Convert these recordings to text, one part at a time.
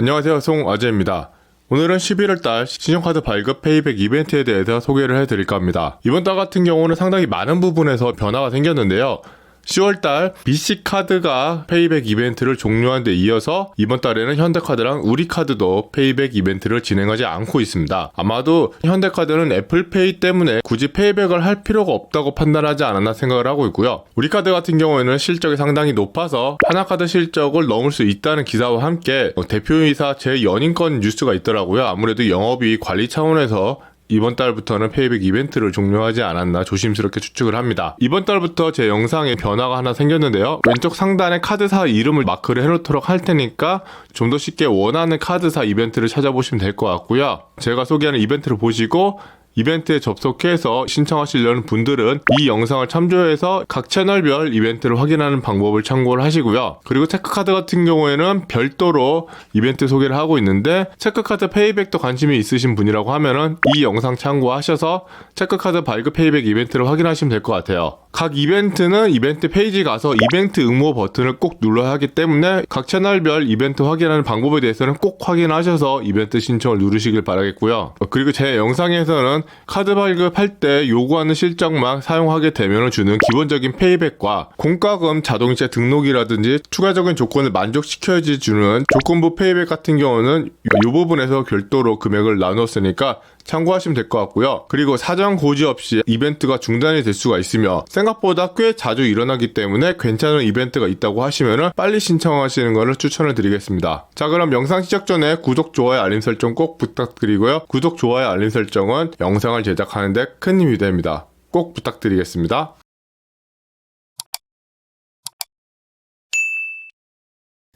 안녕하세요, 송아재입니다. 오늘은 11월달 신용카드 발급 페이백 이벤트에 대해서 소개를 해드릴까 합니다. 이번 달 같은 경우는 상당히 많은 부분에서 변화가 생겼는데요. 10월달 BC카드가 페이백 이벤트를 종료한 데 이어서 이번 달에는 현대카드랑 우리카드도 페이백 이벤트를 진행하지 않고 있습니다. 아마도 현대카드는 애플페이 때문에 굳이 페이백을 할 필요가 없다고 판단하지 않았나 생각을 하고 있고요. 우리카드 같은 경우에는 실적이 상당히 높아서 하나카드 실적을 넘을 수 있다는 기사와 함께 대표이사 재연임권 뉴스가 있더라고요. 아무래도 영업이익 관리 차원에서 이번 달부터는 페이백 이벤트를 종료하지 않았나 조심스럽게 추측을 합니다. 이번 달부터 제 영상에 변화가 하나 생겼는데요. 왼쪽 상단에 카드사 이름을 마크를 해놓도록 할 테니까 좀 더 쉽게 원하는 카드사 이벤트를 찾아보시면 될 것 같고요. 제가 소개하는 이벤트를 보시고 이벤트에 접속해서 신청하시려는 분들은 이 영상을 참조해서 각 채널별 이벤트를 확인하는 방법을 참고를 하시고요. 그리고 체크카드 같은 경우에는 별도로 이벤트 소개를 하고 있는데 체크카드 페이백도 관심이 있으신 분이라고 하면은 이 영상 참고하셔서 체크카드 발급 페이백 이벤트를 확인하시면 될 것 같아요. 각 이벤트는 이벤트 페이지 가서 이벤트 응모 버튼을 꼭 눌러야 하기 때문에 각 채널별 이벤트 확인하는 방법에 대해서는 꼭 확인하셔서 이벤트 신청을 누르시길 바라겠고요. 그리고 제 영상에서는 카드 발급할 때 요구하는 실적만 사용하게 되면 주는 기본적인 페이백과 공과금 자동이체 등록이라든지 추가적인 조건을 만족시켜야지 주는 조건부 페이백 같은 경우는 이 부분에서 별도로 금액을 나눴으니까 참고하시면 될 것 같고요. 그리고 사전 고지 없이 이벤트가 중단이 될 수가 있으며 생각보다 꽤 자주 일어나기 때문에 괜찮은 이벤트가 있다고 하시면 빨리 신청하시는 것을 추천을 드리겠습니다. 자, 그럼 영상 시작 전에 구독, 좋아요, 알림 설정 꼭 부탁드리고요. 구독, 좋아요, 알림 설정은 영상을 제작하는 데 큰 힘이 됩니다. 꼭 부탁드리겠습니다.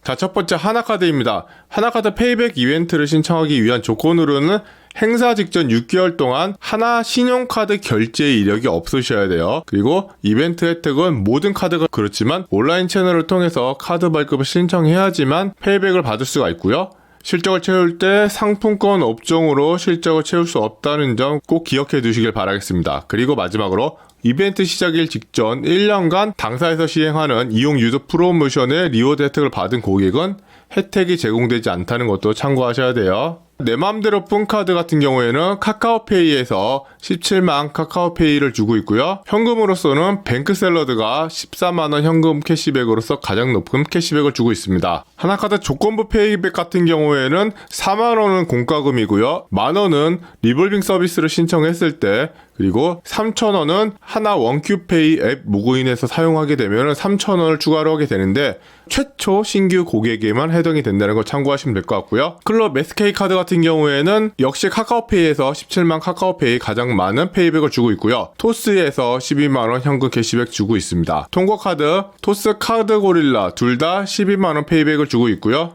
자, 첫 번째 하나카드입니다. 하나카드 페이백 이벤트를 신청하기 위한 조건으로는 행사 직전 6개월 동안 하나 신용카드 결제 이력이 없으셔야 돼요. 그리고 이벤트 혜택은 모든 카드가 그렇지만 온라인 채널을 통해서 카드 발급을 신청해야지만 페이백을 받을 수가 있고요. 실적을 채울 때 상품권 업종으로 실적을 채울 수 없다는 점 꼭 기억해 두시길 바라겠습니다. 그리고 마지막으로 이벤트 시작일 직전 1년간 당사에서 시행하는 이용 유저 프로모션의 리워드 혜택을 받은 고객은 혜택이 제공되지 않다는 것도 참고하셔야 돼요. 내 맘대로 뿜카드 같은 경우에는 카카오페이에서 17만 카카오페이를 주고 있고요. 현금으로서는 뱅크샐러드가 14만원 현금 캐시백으로서 가장 높은 캐시백을 주고 있습니다. 하나카드 조건부 페이백 같은 경우에는 4만원은 공과금이고요. 만원은 리볼빙 서비스를 신청했을 때, 그리고 3,000원은 하나 원큐페이 앱 로그인해서 사용하게 되면 3,000원을 추가로 하게 되는데 최초 신규 고객에만 해당이 된다는 걸 참고하시면 될 것 같고요. 클럽 SK 카드 같은 경우에는 역시 카카오페이에서 17만 카카오페이 가장 많은 페이백을 주고 있고요. 토스에서 12만원 현금 캐시백 주고 있습니다. 통고카드, 토스 카드 고릴라 둘 다 12만원 페이백을 주고 있고요.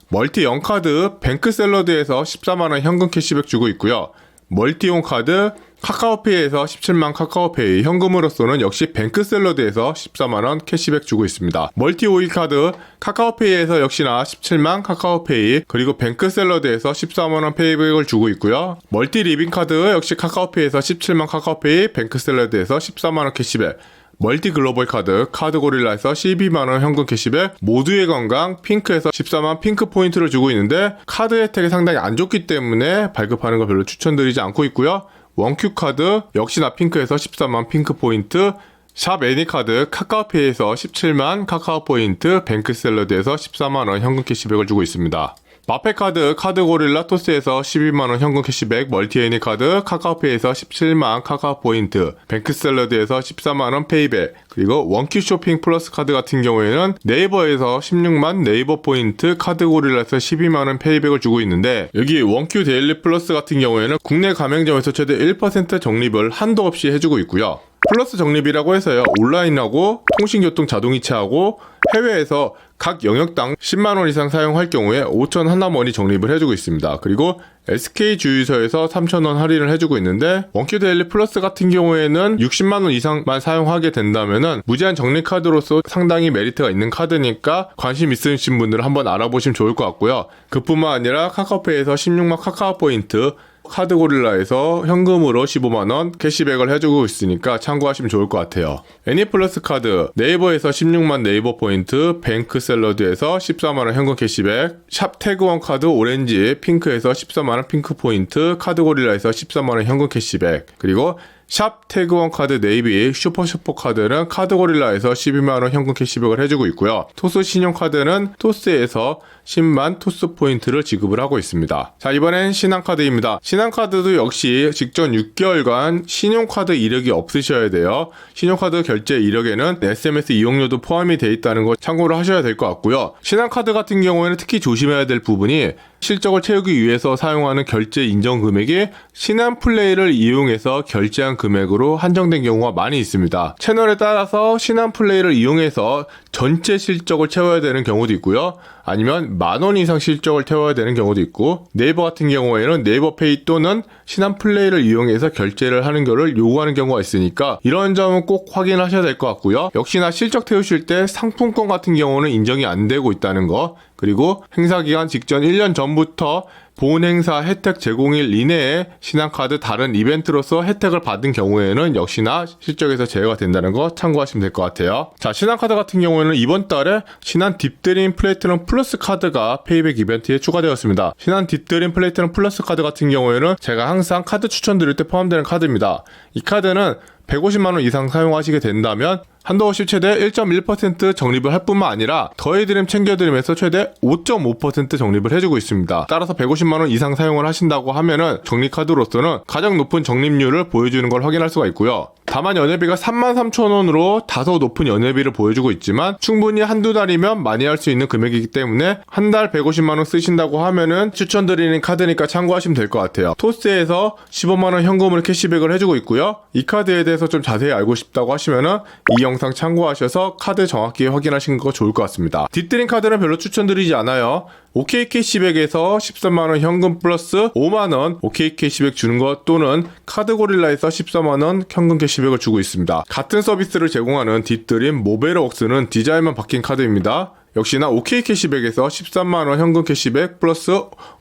멀티 영카드, 뱅크샐러드에서 14만원 현금 캐시백 주고 있고요. 멀티용 카드, 카카오페이에서 17만 카카오페이, 현금으로서는 역시 뱅크샐러드에서 14만원 캐시백 주고 있습니다. 멀티 오일 카드, 카카오페이에서 역시나 17만 카카오페이, 그리고 뱅크샐러드에서 14만원 페이백을 주고 있고요. 멀티 리빙 카드 역시 카카오페이에서 17만 카카오페이, 뱅크샐러드에서 14만원 캐시백, 멀티 글로벌 카드, 카드 고릴라에서 12만원 현금 캐시백, 모두의 건강, 핑크에서 14만 핑크 포인트를 주고 있는데 카드 혜택이 상당히 안 좋기 때문에 발급하는 거 별로 추천드리지 않고 있고요. 원큐 카드 역시나 핑크에서 14만 핑크 포인트, 샵 애니카드 카카오페이에서 17만 카카오 포인트, 뱅크샐러드에서 14만원 현금 캐시백을 주고 있습니다. 마페카드, 카드고릴라 토스에서 12만원 현금 캐시백, 멀티 애니카드 카카오페이에서 17만 카카오 포인트, 뱅크샐러드에서 14만원 페이백, 그리고 원큐 쇼핑 플러스 카드 같은 경우에는 네이버에서 16만 네이버 포인트, 카드고릴라에서 12만원 페이백을 주고 있는데 여기 원큐 데일리 플러스 같은 경우에는 국내 가맹점에서 최대 1% 적립을 한도 없이 해주고 있고요. 플러스 적립이라고 해서요, 온라인하고 통신교통 자동이체하고 해외에서 각 영역당 10만원 이상 사용할 경우에 5,000 하나머니 적립을 해주고 있습니다. 그리고 SK 주유소에서 3,000원 할인을 해주고 있는데 원큐 데일리 플러스 같은 경우에는 60만원 이상만 사용하게 된다면은 무제한 적립 카드로서 상당히 메리트가 있는 카드니까 관심 있으신 분들은 한번 알아보시면 좋을 것 같고요. 그뿐만 아니라 카카오페이에서 16만 카카오 포인트, 카드고릴라에서 현금으로 15만원 캐시백을 해주고 있으니까 참고하시면 좋을 것 같아요. 애니플러스 카드, 네이버에서 16만 네이버 포인트, 뱅크샐러드에서 14만원 현금 캐시백, 샵 태그원 카드 오렌지, 핑크에서 14만원 핑크 포인트, 카드고릴라에서 14만원 현금 캐시백, 그리고 샵 태그원 카드 네이비 슈퍼 카드는 카드고릴라에서 12만원 현금 캐시백을 해주고 있고요. 토스 신용카드는 토스에서 10만 토스 포인트를 지급을 하고 있습니다. 자, 이번엔 신한카드입니다. 신한카드도 역시 직전 6개월간 신용카드 이력이 없으셔야 돼요. 신용카드 결제 이력에는 SMS 이용료도 포함이 되어 있다는 거 참고를 하셔야 될 것 같고요. 신한카드 같은 경우에는 특히 조심해야 될 부분이 실적을 채우기 위해서 사용하는 결제 인정 금액이 신한플레이를 이용해서 결제한 금액으로 한정된 경우가 많이 있습니다. 채널에 따라서 신한플레이를 이용해서 전체 실적을 채워야 되는 경우도 있고요. 아니면 10,000원 이상 실적을 채워야 되는 경우도 있고, 네이버 같은 경우에는 네이버페이 또는 신한플레이를 이용해서 결제를 하는 것을 요구하는 경우가 있으니까 이런 점은 꼭 확인하셔야 될 것 같고요. 역시나 실적 태우실 때 상품권 같은 경우는 인정이 안 되고 있다는 거, 그리고 행사기간 직전 1년 전부터 본 행사 혜택 제공일 이내에 신한카드 다른 이벤트로서 혜택을 받은 경우에는 역시나 실적에서 제외가 된다는 거 참고하시면 될 것 같아요. 자, 신한카드 같은 경우에는 이번 달에 신한 딥드림 플래티넘 플러스 카드가 페이백 이벤트에 추가되었습니다. 신한 딥드림 플래티넘 플러스 카드 같은 경우에는 제가 항상 카드 추천드릴 때 포함되는 카드입니다. 이 카드는 150만원 이상 사용하시게 된다면 한도 없이 최대 1.1% 적립을 할 뿐만 아니라 더해드림 챙겨드림에서 최대 5.5% 적립을 해주고 있습니다. 따라서 150만원 이상 사용을 하신다고 하면은 적립카드로서는 가장 높은 적립률을 보여주는 걸 확인할 수가 있고요. 다만 연회비가 33,000원으로 다소 높은 연회비를 보여주고 있지만 충분히 한두 달이면 많이 할 수 있는 금액이기 때문에 한 달 150만원 쓰신다고 하면은 추천드리는 카드니까 참고하시면 될 것 같아요. 토스에서 15만원 현금으로 캐시백을 해주고 있고요. 이 카드에 대해서 좀 자세히 알고 싶다고 하시면은 이 영상 참고하셔서 카드 정확히 확인하시는 거 좋을 것 같습니다. 딥드림 카드는 별로 추천드리지 않아요. OK 캐시백에서 13만원 현금 플러스 5만원 OK 캐시백 주는 것, 또는 카드고릴라에서 14만원 현금 캐시백을 주고 있습니다. 같은 서비스를 제공하는 딥드림 모베르웍스는 디자인만 바뀐 카드입니다. 역시나 OK 캐시백에서 13만원 현금 캐시백 플러스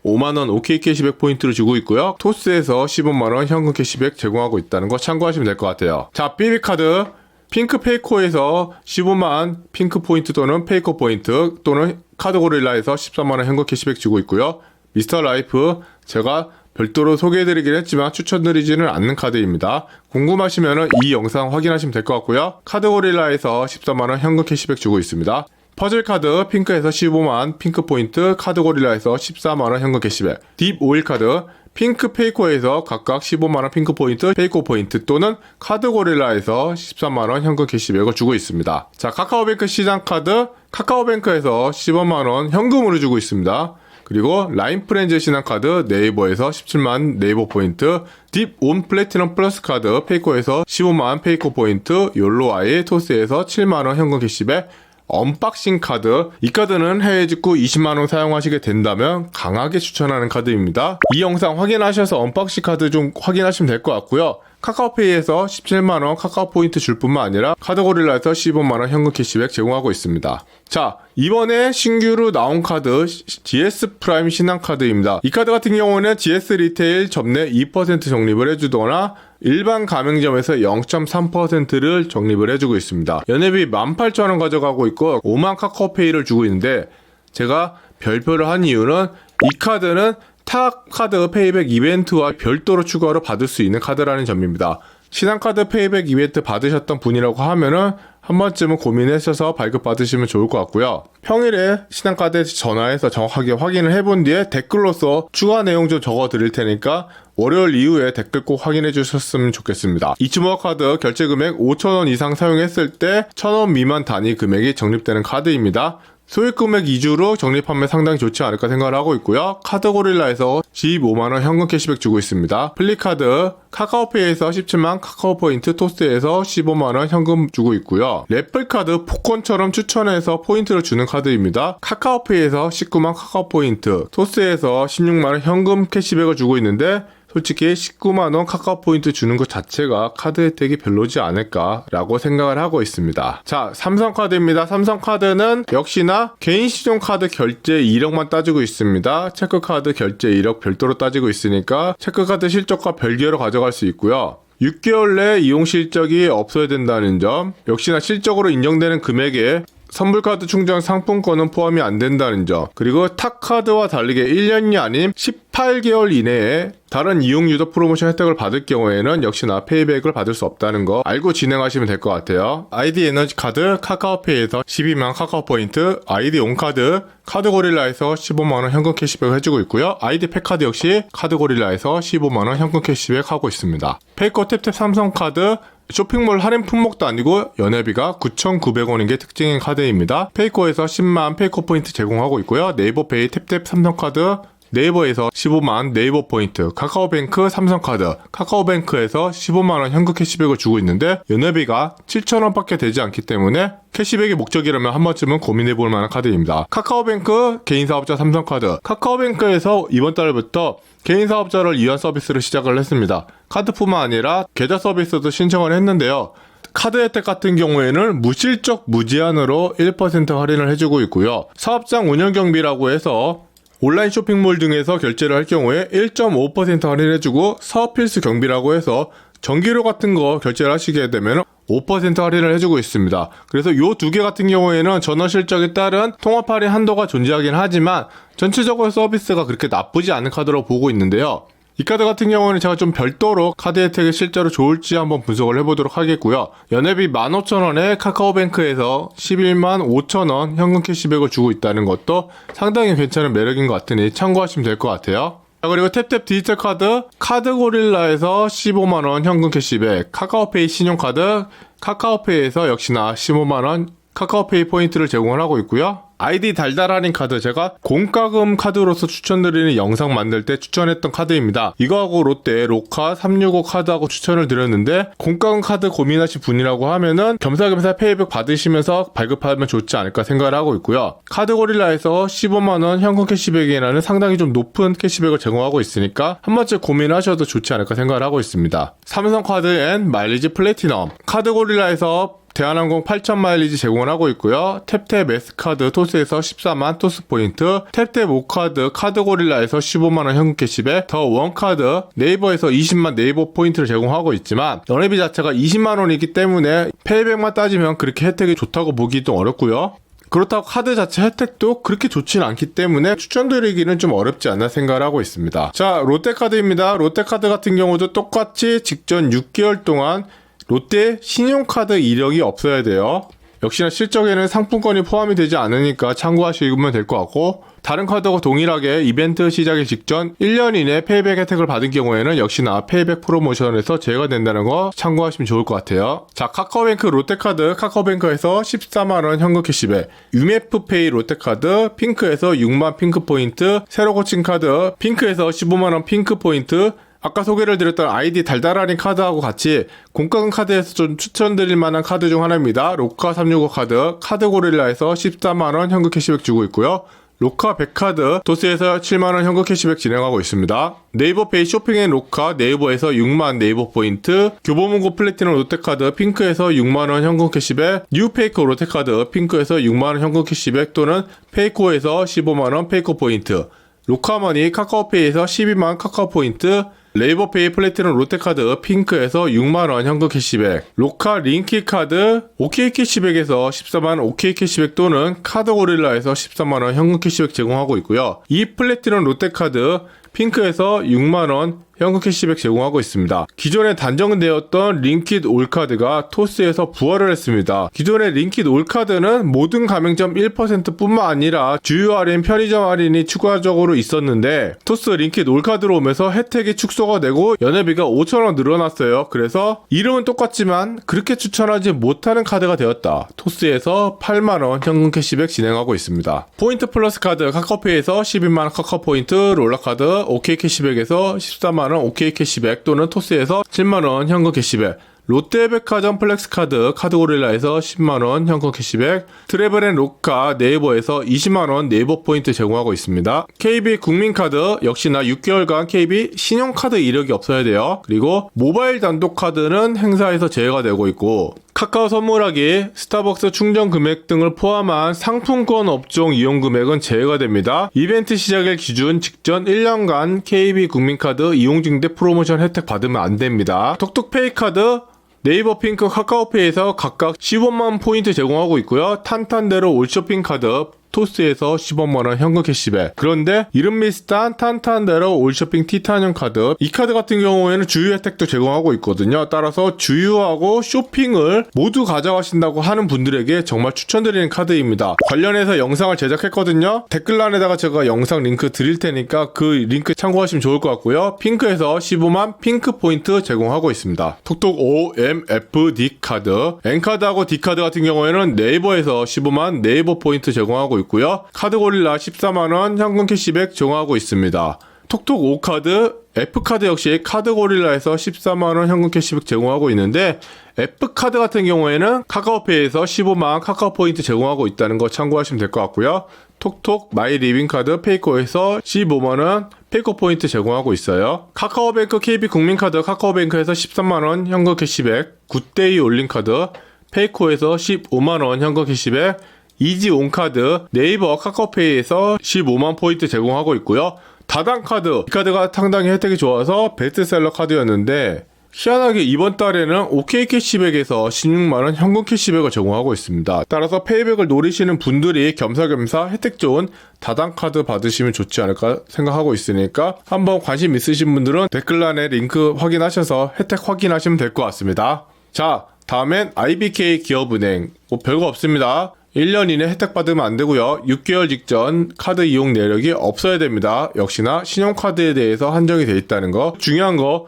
5만원 OK 캐시백 포인트를 주고 있고요. 토스에서 15만원 현금 캐시백 제공하고 있다는 거 참고하시면 될 것 같아요. 자, 삐비카드 핑크 페이코에서 15만 핑크 포인트 또는 페이코 포인트, 또는 카드고릴라에서 13만원 현금 캐시백 주고 있고요. 미스터 라이프 제가 별도로 소개해드리긴 했지만 추천드리지는 않는 카드입니다. 궁금하시면 이 영상 확인하시면 될 것 같고요. 카드고릴라에서 13만원 현금 캐시백 주고 있습니다. 퍼즐카드 핑크에서 15만 핑크 포인트, 카드고릴라에서 14만원 현금 캐시백, 딥 오일카드 핑크 페이코에서 각각 15만원 핑크 포인트, 페이코 포인트, 또는 카드고릴라에서 13만원 현금 캐시백을 주고 있습니다. 자, 카카오뱅크 시장카드 카카오뱅크에서 15만원 현금으로 주고 있습니다. 그리고 라인프렌즈 신한카드 네이버에서 17만 네이버 포인트, 딥 온 플래티넘 플러스 카드 페이코에서 15만 페이코 포인트, 욜로아이 토스에서 7만원 현금 캐시백, 언박싱 카드, 이 카드는 해외 직구 20만원 사용하시게 된다면 강하게 추천하는 카드입니다. 이 영상 확인하셔서 언박싱 카드 좀 확인하시면 될 것 같고요. 카카오페이에서 17만원 카카오 포인트 줄 뿐만 아니라 카드고릴라에서 15만원 현금 캐시백 제공하고 있습니다. 자, 이번에 신규로 나온 카드 GS 프라임 신한카드입니다. 이 카드 같은 경우는 GS 리테일 접내 2% 적립을 해주거나 일반 가맹점에서 0.3%를 적립을 해주고 있습니다. 연회비 18,000원 가져가고 있고 5만 카카오페이를 주고 있는데, 제가 별표를 한 이유는 이 카드는 타 카드 페이백 이벤트와 별도로 추가로 받을 수 있는 카드라는 점입니다. 신한카드 페이백 이벤트 받으셨던 분이라고 하면은 한 번쯤은 고민하셔서 발급 받으시면 좋을 것 같고요. 평일에 신한카드에 전화해서 정확하게 확인을 해본 뒤에 댓글로서 추가 내용 좀 적어 드릴 테니까 월요일 이후에 댓글 꼭 확인해 주셨으면 좋겠습니다. 이츠모어 카드 결제 금액 5,000원 이상 사용했을 때 1,000원 미만 단위 금액이 적립되는 카드입니다. 소액 금액 위주로 적립하면 상당히 좋지 않을까 생각을 하고 있고요. 카드고릴라에서 15만원 현금 캐시백 주고 있습니다. 플리카드 카카오페이에서 17만 카카오 포인트, 토스에서 15만원 현금 주고 있고요. 래플카드 복권처럼 추천해서 포인트를 주는 카드입니다. 카카오페이에서 19만 카카오 포인트, 토스에서 16만원 현금 캐시백을 주고 있는데 솔직히 19만원 카카오 포인트 주는 것 자체가 카드 혜택이 별로지 않을까라고 생각을 하고 있습니다. 자, 삼성카드입니다. 삼성카드는 역시나 개인 신용카드 결제 이력만 따지고 있습니다. 체크카드 결제 이력 별도로 따지고 있으니까 체크카드 실적과 별개로 가져갈 수 있고요. 6개월 내 이용 실적이 없어야 된다는 점, 역시나 실적으로 인정되는 금액에 선불카드 충전 상품권은 포함이 안 된다는 점, 그리고 탁카드와 다르게 1년이 아닌 18개월 이내에 다른 이용 유도 프로모션 혜택을 받을 경우에는 역시나 페이백을 받을 수 없다는 거 알고 진행하시면 될 것 같아요. 아이디 에너지 카드 카카오페이에서 12만 카카오 포인트, 아이디 온카드 카드고릴라에서 15만원 현금 캐시백을 해주고 있고요. 아이디 팩카드 역시 카드고릴라에서 15만원 현금 캐시백 하고 있습니다. 페이코 탭탭 삼성카드 쇼핑몰 할인 품목도 아니고 연회비가 9,900원인 게 특징인 카드입니다. 페이코에서 10만 페이코 포인트 제공하고 있고요. 네이버페이 탭탭 삼성카드 네이버에서 15만 네이버 포인트, 카카오뱅크 삼성카드, 카카오뱅크에서 15만원 현금 캐시백을 주고 있는데 연회비가 7,000원밖에 되지 않기 때문에 캐시백이 목적이라면 한 번쯤은 고민해볼 만한 카드입니다. 카카오뱅크 개인사업자 삼성카드, 카카오뱅크에서 이번 달부터 개인사업자를 위한 서비스를 시작을 했습니다. 카드뿐만 아니라 계좌 서비스도 신청을 했는데요. 카드 혜택 같은 경우에는 무실적 무제한으로 1% 할인을 해주고 있고요. 사업장 운영 경비라고 해서 온라인 쇼핑몰 등에서 결제를 할 경우에 1.5% 할인해주고 사업 필수 경비라고 해서 전기료 같은 거 결제를 하시게 되면 5% 할인을 해주고 있습니다. 그래서 요 두 개 같은 경우에는 전원 실적에 따른 통합 할인 한도가 존재하긴 하지만 전체적으로 서비스가 그렇게 나쁘지 않은 카드로 보고 있는데요. 이 카드 같은 경우는 제가 좀 별도로 카드 혜택이 실제로 좋을지 한번 분석을 해보도록 하겠고요. 연회비 15,000원에 카카오뱅크에서 11만 5천원 현금 캐시백을 주고 있다는 것도 상당히 괜찮은 매력인 것 같으니 참고하시면 될 것 같아요. 자, 그리고 탭탭 디지털 카드 카드고릴라에서 15만원 현금 캐시백, 카카오페이 신용카드 카카오페이에서 역시나 15만원 카카오페이 포인트를 제공을 하고 있고요. 아이디 달달할인 카드, 제가 공과금 카드로서 추천드리는 영상 만들 때 추천했던 카드입니다. 이거하고 롯데 로카 365 카드하고 추천을 드렸는데 공과금 카드 고민하신 분이라고 하면은 겸사겸사 페이백 받으시면서 발급하면 좋지 않을까 생각을 하고 있고요. 카드고릴라에서 15만원 현금 캐시백이라는 상당히 좀 높은 캐시백을 제공하고 있으니까 한 번쯤 고민하셔도 좋지 않을까 생각을 하고 있습니다. 삼성카드 앤 마일리지 플래티넘, 카드고릴라에서 대한항공 8,000 마일리지 제공을 하고 있고요. 탭탭 S카드 토스에서 14만 토스 포인트, 탭탭 오카드 카드고릴라에서 15만원 현금 캐시백, 더 원카드 네이버에서 20만 네이버 포인트를 제공하고 있지만 연회비 자체가 20만원이기 때문에 페이백만 따지면 그렇게 혜택이 좋다고 보기도 어렵고요. 그렇다고 카드 자체 혜택도 그렇게 좋진 않기 때문에 추천드리기는 좀 어렵지 않나 생각을 하고 있습니다. 자, 롯데카드입니다. 롯데카드 같은 경우도 똑같이 직전 6개월 동안 롯데 신용카드 이력이 없어야 돼요. 역시나 실적에는 상품권이 포함이 되지 않으니까 참고하시면 될 것 같고, 다른 카드와 동일하게 이벤트 시작일 직전 1년 이내 페이백 혜택을 받은 경우에는 역시나 페이백 프로모션에서 제외가 된다는 거 참고하시면 좋을 것 같아요. 자, 카카오뱅크 롯데카드 카카오뱅크에서 14만원 현금 캐시백, 유메프페이 롯데카드 핑크에서 6만 핑크포인트, 새로 고친 카드 핑크에서 15만원 핑크포인트, 아까 소개를 드렸던 아이디 달달할인 카드하고 같이 공과금 카드에서 좀 추천드릴 만한 카드 중 하나입니다. 로카 365 카드 카드고릴라에서 14만원 현금 캐시백 주고 있고요. 로카 100카드 도스에서 7만원 현금 캐시백 진행하고 있습니다. 네이버페이 쇼핑앤로카 네이버에서 6만 네이버 포인트, 교보문고 플래티넘 롯데카드 핑크에서 6만원 현금 캐시백, 뉴페이코 롯데카드 핑크에서 6만원 현금 캐시백 또는 페이코에서 15만원 페이코 포인트, 로카머니 카카오페이에서 12만 카카오 포인트, 네이버페이 플래티넘 롯데카드 핑크에서 6만원 현금 캐시백, 로카 링키카드 OK 캐시백에서 14만 OK 캐시백 또는 카드고릴라에서 13만원 현금 캐시백 제공하고 있고요. 이 플래티넘 롯데카드 핑크에서 6만원 현금 캐시백 제공하고 있습니다. 기존에 단정되었던 링킷 올카드가 토스에서 부활을 했습니다. 기존의 링킷 올카드는 모든 가맹점 1% 뿐만 아니라 주요 할인, 편의점 할인이 추가적으로 있었는데 토스 링킷 올카드로 오면서 혜택이 축소가 되고 연회비가 5,000원 늘어났어요. 그래서 이름은 똑같지만 그렇게 추천하지 못하는 카드가 되었다. 토스에서 8만원 현금 캐시백 진행하고 있습니다. 포인트 플러스 카드 카카오페이에서 12만원 카카오 포인트, 롤러카드 OK 캐시백에서 14만원 OK 캐시백 또는 토스에서 7만원 현금 캐시백, 롯데백화점 플렉스카드 카드고릴라에서 10만원 현금 캐시백, 트래블앤로카 네이버에서 20만원 네이버 포인트 제공하고 있습니다. KB 국민카드 역시나 6개월간 KB 신용카드 이력이 없어야 돼요. 그리고 모바일 단독카드는 행사에서 제외가 되고 있고, 카카오 선물하기, 스타벅스 충전 금액 등을 포함한 상품권 업종 이용 금액은 제외가 됩니다. 이벤트 시작일 기준 직전 1년간 KB 국민카드 이용 증대 프로모션 혜택 받으면 안 됩니다. 톡톡페이 카드, 네이버 핑크, 카카오페이에서 각각 15만 포인트 제공하고 있고요. 탄탄대로 올쇼핑 카드, 토스에서 15만원 현금 캐시백. 그런데 이름 비슷한 탄탄대로 올쇼핑 티타늄 카드, 이 카드 같은 경우에는 주유 혜택도 제공하고 있거든요. 따라서 주유하고 쇼핑을 모두 가져가신다고 하는 분들에게 정말 추천드리는 카드입니다. 관련해서 영상을 제작했거든요. 댓글란에다가 제가 영상 링크 드릴 테니까 그 링크 참고하시면 좋을 것 같고요. 핑크에서 15만 핑크 포인트 제공하고 있습니다. 톡톡 OMFD 카드, N카드하고 D카드 같은 경우에는 네이버에서 15만 네이버 포인트 제공하고 있고요. 카드고릴라 14만원 현금 캐시백 제공하고 있습니다. 톡톡 O카드, F카드 역시 카드고릴라에서 14만원 현금 캐시백 제공하고 있는데, F카드 같은 경우에는 카카오페이에서 15만 카카오 포인트 제공하고 있다는 거 참고하시면 될 것 같고요. 톡톡 마이리빙카드 페이코에서 15만원 페이코 포인트 제공하고 있어요. 카카오뱅크 KB 국민카드 카카오뱅크에서 13만원 현금 캐시백, 굿데이 올림카드 페이코에서 15만원 현금 캐시백, 이지온카드 네이버 카카오페이에서 15만 포인트 제공하고 있고요. 다단카드, 이 카드가 상당히 혜택이 좋아서 베스트셀러 카드였는데, 희한하게 이번 달에는 OK 캐시백에서 16만원 현금 캐시백을 제공하고 있습니다. 따라서 페이백을 노리시는 분들이 겸사겸사 혜택 좋은 다단카드 받으시면 좋지 않을까 생각하고 있으니까, 한번 관심 있으신 분들은 댓글란에 링크 확인하셔서 혜택 확인하시면 될 것 같습니다. 자, 다음엔 IBK 기업은행. 뭐 별거 없습니다. 1년 이내 혜택 받으면 안 되고요. 6개월 직전 카드 이용 내역이 없어야 됩니다. 역시나 신용카드에 대해서 한정이 돼 있다는 거. 중요한 거,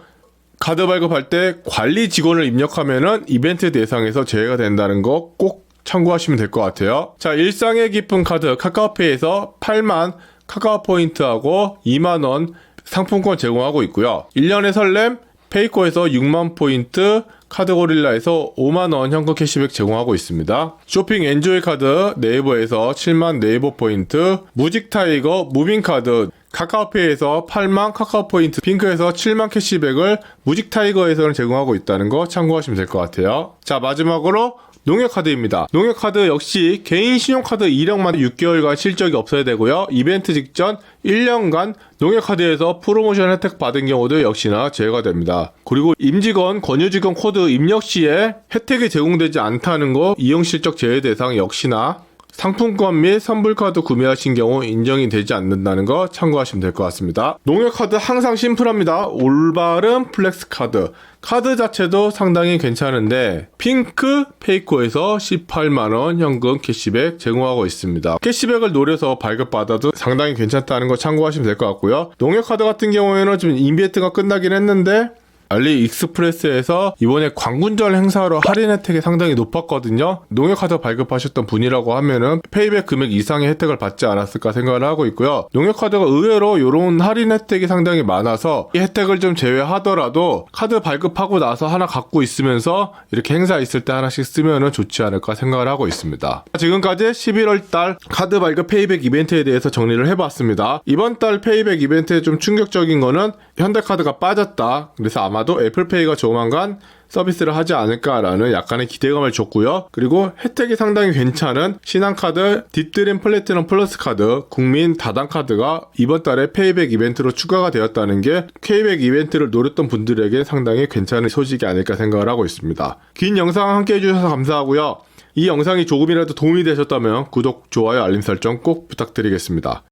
카드 발급할 때 관리 직원을 입력하면은 이벤트 대상에서 제외가 된다는 거 꼭 참고하시면 될 것 같아요. 자, 일상의 깊은 카드 카카오페이에서 8만 카카오 포인트하고 2만원 상품권 제공하고 있고요. 1년의 설렘 페이코에서 6만 포인트, 카드고릴라에서 5만원 현금 캐시백 제공하고 있습니다. 쇼핑 엔조이 카드 네이버에서 7만 네이버 포인트, 무직타이거 무빙카드 카카오페이에서 8만 카카오 포인트, 핑크에서 7만 캐시백을 무직타이거에서는 제공하고 있다는 거 참고하시면 될 것 같아요. 자, 마지막으로 농협카드입니다. 농협카드 역시 개인 신용카드 이력만 6개월간 실적이 없어야 되고요. 이벤트 직전 1년간 농협카드에서 프로모션 혜택 받은 경우도 역시나 제외가 됩니다. 그리고 임직원, 권유직원 코드 입력 시에 혜택이 제공되지 않다는 거, 이용 실적 제외 대상 역시나 상품권 및 선불카드 구매하신 경우 인정이 되지 않는다는 거 참고하시면 될 것 같습니다. 농협카드 항상 심플합니다. 올바른 플렉스카드. 카드 자체도 상당히 괜찮은데, 핑크 페이코에서 18만원 현금 캐시백 제공하고 있습니다. 캐시백을 노려서 발급받아도 상당히 괜찮다는 거 참고하시면 될 것 같고요. 농협카드 같은 경우에는 지금 이벤트가 끝나긴 했는데, 알리익스프레스에서 이번에 광군절 행사로 할인 혜택이 상당히 높았거든요. 농협카드 발급하셨던 분이라고 하면은 페이백 금액 이상의 혜택을 받지 않았을까 생각을 하고 있고요. 농협카드가 의외로 이런 할인 혜택이 상당히 많아서 이 혜택을 좀 제외하더라도 카드 발급하고 나서 하나 갖고 있으면서 이렇게 행사 있을 때 하나씩 쓰면은 좋지 않을까 생각을 하고 있습니다. 지금까지 11월달 카드 발급 페이백 이벤트에 대해서 정리를 해봤습니다. 이번 달 페이백 이벤트에 좀 충격적인 거는 현대카드가 빠졌다. 그래서 아마도 애플페이가 조만간 서비스를 하지 않을까라는 약간의 기대감을 줬고요. 그리고 혜택이 상당히 괜찮은 신한카드, 딥드림 플래티넘 플러스 카드, 국민 다단카드가 이번 달에 페이백 이벤트로 추가가 되었다는 게 페이백 이벤트를 노렸던 분들에게 상당히 괜찮은 소식이 아닐까 생각을 하고 있습니다. 긴 영상 함께 해주셔서 감사하고요. 이 영상이 조금이라도 도움이 되셨다면 구독, 좋아요, 알림 설정 꼭 부탁드리겠습니다.